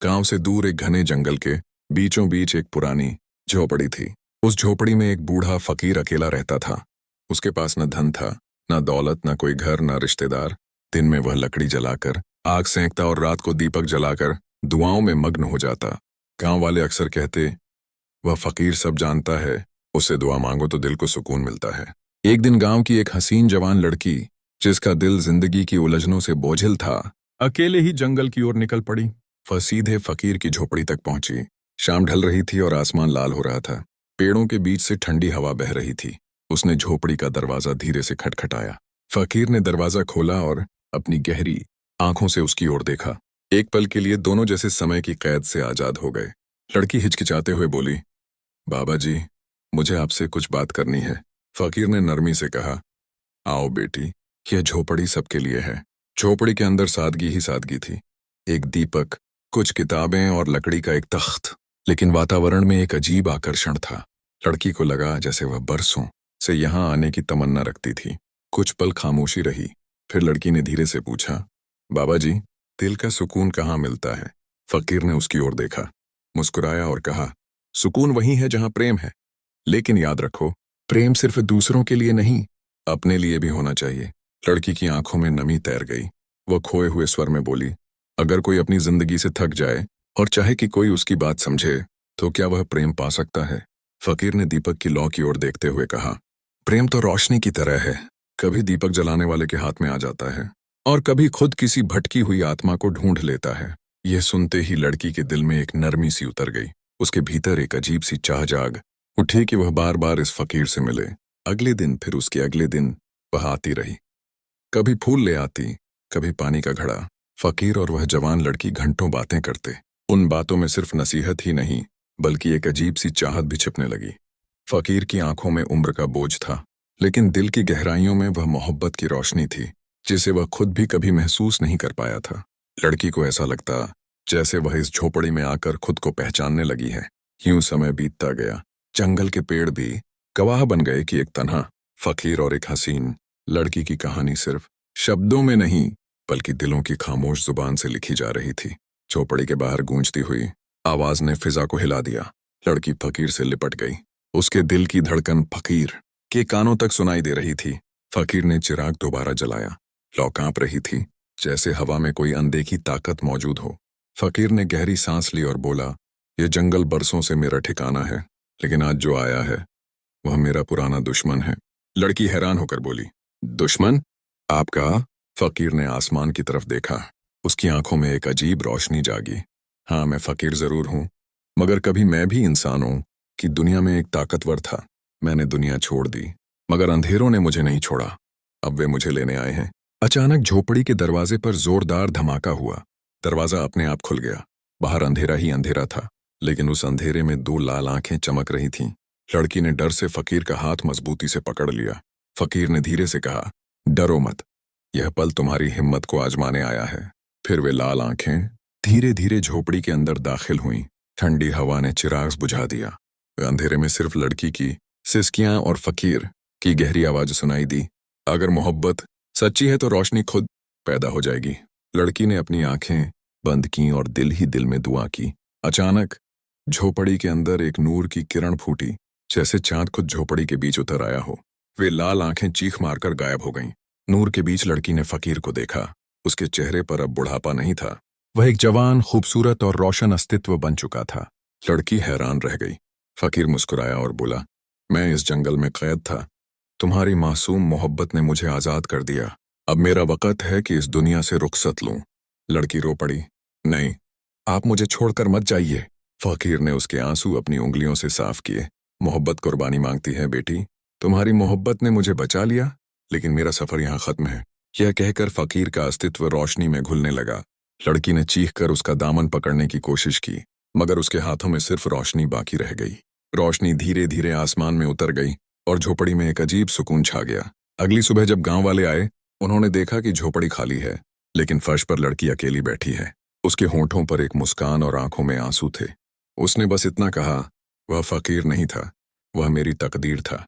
गांव से दूर एक घने जंगल के बीचों बीच एक पुरानी झोपड़ी थी। उस झोपड़ी में एक बूढ़ा फकीर अकेला रहता था। उसके पास न धन था, न दौलत, न कोई घर, न रिश्तेदार। दिन में वह लकड़ी जलाकर आग सेंकता और रात को दीपक जलाकर दुआओं में मग्न हो जाता। गांव वाले अक्सर कहते, वह फकीर सब जानता है, उससे दुआ मांगो तो दिल को सुकून मिलता है। एक दिन गांव की एक हसीन जवान लड़की, जिसका दिल जिंदगी की उलझनों से बोझिल था, अकेले ही जंगल की ओर निकल पड़ी। वह सीधे फकीर की झोपड़ी तक पहुंची। शाम ढल रही थी और आसमान लाल हो रहा था। पेड़ों के बीच से ठंडी हवा बह रही थी। उसने झोपड़ी का दरवाजा धीरे से खटखटाया। फकीर ने दरवाजा खोला और अपनी गहरी आंखों से उसकी ओर देखा। एक पल के लिए दोनों जैसे समय की कैद से आजाद हो गए। लड़की हिचकिचाते हुए बोली, बाबा जी, मुझे आपसे कुछ बात करनी है। फकीर ने नरमी से कहा, आओ बेटी, यह झोपड़ी सबके लिए है। झोपड़ी के अंदर सादगी ही सादगी थी। एक दीपक, कुछ किताबें और लकड़ी का एक तख्त, लेकिन वातावरण में एक अजीब आकर्षण था। लड़की को लगा जैसे वह बरसों से यहाँ आने की तमन्ना रखती थी। कुछ पल खामोशी रही, फिर लड़की ने धीरे से पूछा, बाबा जी, दिल का सुकून कहाँ मिलता है? फकीर ने उसकी ओर देखा, मुस्कुराया और कहा, सुकून वही है जहाँ प्रेम है। लेकिन याद रखो, प्रेम सिर्फ दूसरों के लिए नहीं, अपने लिए भी होना चाहिए। लड़की की आंखों में नमी तैर गई। वह खोए हुए स्वर में बोली, अगर कोई अपनी जिंदगी से थक जाए और चाहे कि कोई उसकी बात समझे, तो क्या वह प्रेम पा सकता है? फकीर ने दीपक की लौ की ओर देखते हुए कहा, प्रेम तो रोशनी की तरह है। कभी दीपक जलाने वाले के हाथ में आ जाता है और कभी खुद किसी भटकी हुई आत्मा को ढूंढ लेता है। यह सुनते ही लड़की के दिल में एक नरमी सी उतर गई। उसके भीतर एक अजीब सी चाह जाग उठी कि वह बार बार इस फकीर से मिले। अगले दिन, फिर उसके अगले दिन वह आती रही। कभी फूल ले आती, कभी पानी का घड़ा। फकीर और वह जवान लड़की घंटों बातें करते। उन बातों में सिर्फ नसीहत ही नहीं, बल्कि एक अजीब सी चाहत भी छिपने लगी। फकीर की आंखों में उम्र का बोझ था, लेकिन दिल की गहराइयों में वह मोहब्बत की रोशनी थी, जिसे वह खुद भी कभी महसूस नहीं कर पाया था। लड़की को ऐसा लगता जैसे वह इस झोपड़ी में आकर खुद को पहचानने लगी है। यूं समय बीतता गया। जंगल के पेड़ भी गवाह बन गए कि एक तन्हा फकीर और एक हसीन लड़की की कहानी सिर्फ शब्दों में नहीं, बल्कि दिलों की खामोश जुबान से लिखी जा रही थी। झोपड़ी के बाहर गूंजती हुई आवाज ने फिजा को हिला दिया। लड़की फकीर से लिपट गई। उसके दिल की धड़कन फकीर के कानों तक सुनाई दे रही थी। फकीर ने चिराग दोबारा जलाया। लौ कांप रही थी, जैसे हवा में कोई अनदेखी ताकत मौजूद हो। फकीर ने गहरी सांस ली और बोला, यह जंगल बरसों से मेरा ठिकाना है, लेकिन आज जो आया है वह मेरा पुराना दुश्मन है। लड़की हैरान होकर बोली, दुश्मन? आपका? फकीर ने आसमान की तरफ देखा। उसकी आंखों में एक अजीब रोशनी जागी। हाँ, मैं फकीर जरूर हूं, मगर कभी मैं भी इंसान हूं कि दुनिया में एक ताकतवर था। मैंने दुनिया छोड़ दी, मगर अंधेरों ने मुझे नहीं छोड़ा। अब वे मुझे लेने आए हैं। अचानक झोपड़ी के दरवाजे पर जोरदार धमाका हुआ। दरवाजा अपने आप खुल गया। बाहर अंधेरा ही अंधेरा था, लेकिन उस अंधेरे में दो लाल आंखें चमक रही थीं। लड़की ने डर से फकीर का हाथ मजबूती से पकड़ लिया। फकीर ने धीरे से कहा, डरो मत, यह पल तुम्हारी हिम्मत को आजमाने आया है। फिर वे लाल आंखें धीरे धीरे झोपड़ी के अंदर दाखिल हुईं। ठंडी हवा ने चिराग बुझा दिया। अंधेरे में सिर्फ लड़की की सिसकियां और फकीर की गहरी आवाज सुनाई दी, अगर मोहब्बत सच्ची है तो रोशनी खुद पैदा हो जाएगी। लड़की ने अपनी आंखें बंद की और दिल ही दिल में दुआ की। अचानक झोपड़ी के अंदर एक नूर की किरण फूटी, जैसे चांद खुद झोपड़ी के बीच उतर आया हो। वे लाल आंखें चीख मारकर गायब हो गईं। नूर के बीच लड़की ने फकीर को देखा। उसके चेहरे पर अब बुढ़ापा नहीं था। वह एक जवान, खूबसूरत और रोशन अस्तित्व बन चुका था। लड़की हैरान रह गई। फकीर मुस्कुराया और बोला, मैं इस जंगल में कैद था, तुम्हारी मासूम मोहब्बत ने मुझे आजाद कर दिया। अब मेरा वक़्त है कि इस दुनिया से रुखसत लूं। लड़की रो पड़ी, नहीं, आप मुझे छोड़कर मत जाइए। फकीर ने उसके आंसू अपनी उंगलियों से साफ किए। मोहब्बत कुर्बानी मांगती है बेटी। तुम्हारी मोहब्बत ने मुझे बचा लिया, लेकिन मेरा सफर यहाँ खत्म है। यह कहकर फकीर का अस्तित्व रोशनी में घुलने लगा। लड़की ने चीखकर उसका दामन पकड़ने की कोशिश की, मगर उसके हाथों में सिर्फ रोशनी बाकी रह गई। रोशनी धीरे धीरे आसमान में उतर गई और झोपड़ी में एक अजीब सुकून छा गया। अगली सुबह जब गांव वाले आए, उन्होंने देखा कि झोपड़ी खाली है, लेकिन फर्श पर लड़की अकेली बैठी है। उसके होंठों पर एक मुस्कान और आंखों में आंसू थे। उसने बस इतना कहा, वह फकीर नहीं था, वह मेरी तकदीर था।